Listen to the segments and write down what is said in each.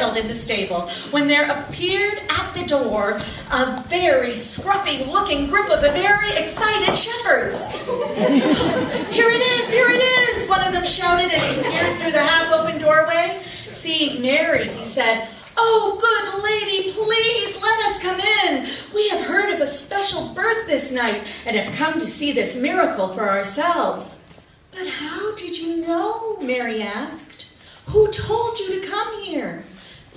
settled in the stable when there appeared at the door a very scruffy-looking group of very excited shepherds. Here it is, one of them shouted as he peered through the half-open doorway. Seeing Mary, he said, "Oh, good lady, please let us come in. We have heard of a special birth this night and have come to see this miracle for ourselves." "But how did you know?" Mary asked. "Who told you to come here?"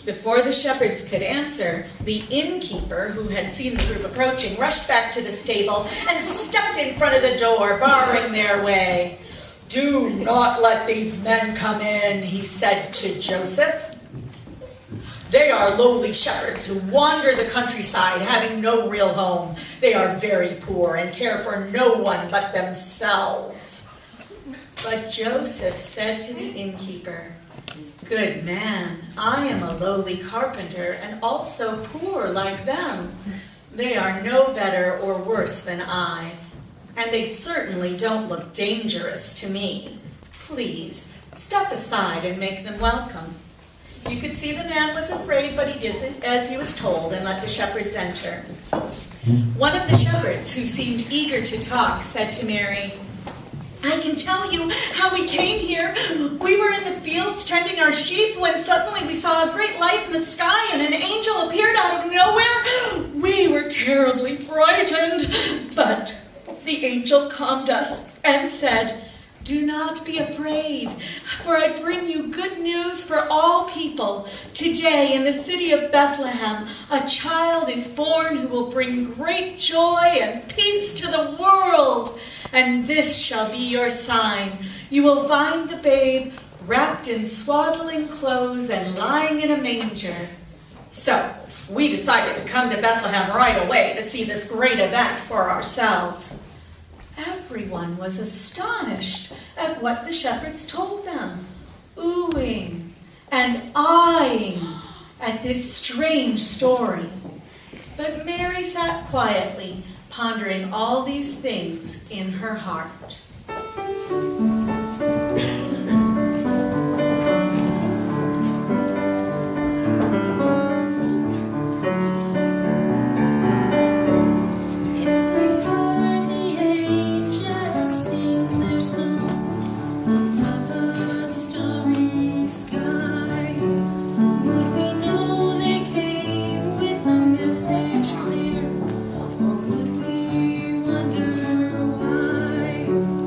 Before the shepherds could answer, the innkeeper, who had seen the group approaching, rushed back to the stable and stepped in front of the door, barring their way. "Do not let these men come in," he said to Joseph. "They are lowly shepherds who wander the countryside, having no real home. They are very poor and care for no one but themselves." But Joseph said to the innkeeper, "Good man, I am a lowly carpenter and also poor like them. They are no better or worse than I, and they certainly don't look dangerous to me. Please, step aside and make them welcome." You could see the man was afraid, but he did as he was told and let the shepherds enter. One of the shepherds, who seemed eager to talk, said to Mary, "I can tell you how we came here. We were in the fields tending our sheep when suddenly we saw a great light in the sky and an angel appeared out of nowhere. We were terribly frightened, but the angel calmed us and said, 'Do not be afraid, for I bring you good news for all people. Today in the city of Bethlehem, a child is born who will bring great joy and peace to the world. And this shall be your sign. You will find the babe wrapped in swaddling clothes and lying in a manger.'" So we decided to come to Bethlehem right away to see this great event for ourselves. Everyone was astonished at what the shepherds told them, oohing and eyeing at this strange story. But Mary sat quietly, pondering all these things in her heart. Clear, or would we wonder why?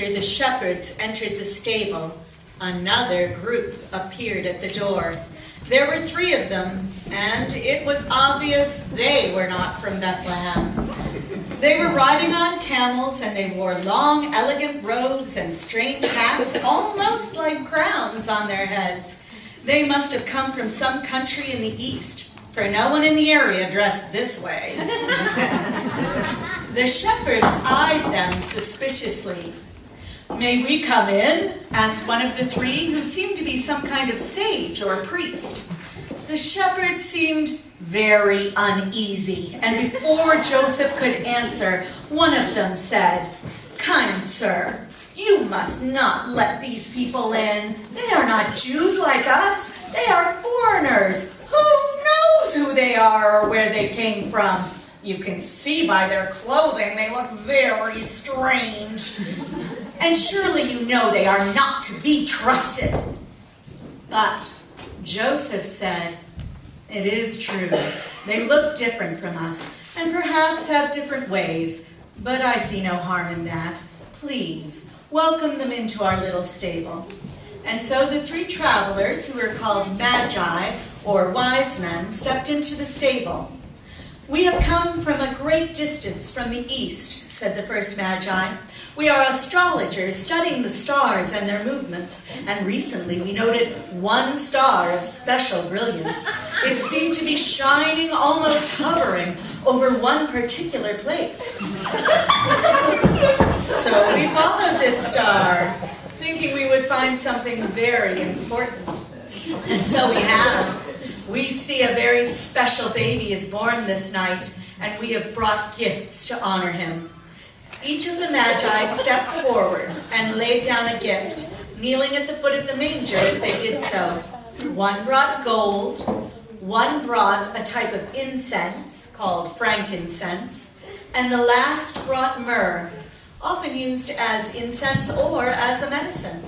after the shepherds entered the stable, another group appeared at the door. There were 3 of them, and it was obvious they were not from Bethlehem. They were riding on camels, and they wore long, elegant robes and strange hats, almost like crowns on their heads. They must have come from some country in the east, for no one in the area dressed this way. The shepherds eyed them suspiciously. "May we come in?" asked one of the 3, who seemed to be some kind of sage or priest. The shepherds seemed very uneasy, and before Joseph could answer, one of them said, "Kind sir, you must not let these people in. They are not Jews like us. They are foreigners. Who knows who they are or where they came from? You can see by their clothing they look very strange. And surely you know they are not to be trusted." But Joseph said, "It is true. They look different from us, and perhaps have different ways, but I see no harm in that. Please, welcome them into our little stable." And so the 3 travelers, who were called Magi, or wise men, stepped into the stable. "We have come from a great distance from the east," said the first Magi. "We are astrologers studying the stars and their movements, and recently we noted one star of special brilliance. It seemed to be shining, almost hovering, over one particular place. So we followed this star, thinking we would find something very important. And so we have. We see a very special baby is born this night, and we have brought gifts to honor him." Each of the Magi stepped forward and laid down a gift, kneeling at the foot of the manger as they did so. One brought gold, one brought a type of incense called frankincense, and the last brought myrrh, often used as incense or as a medicine.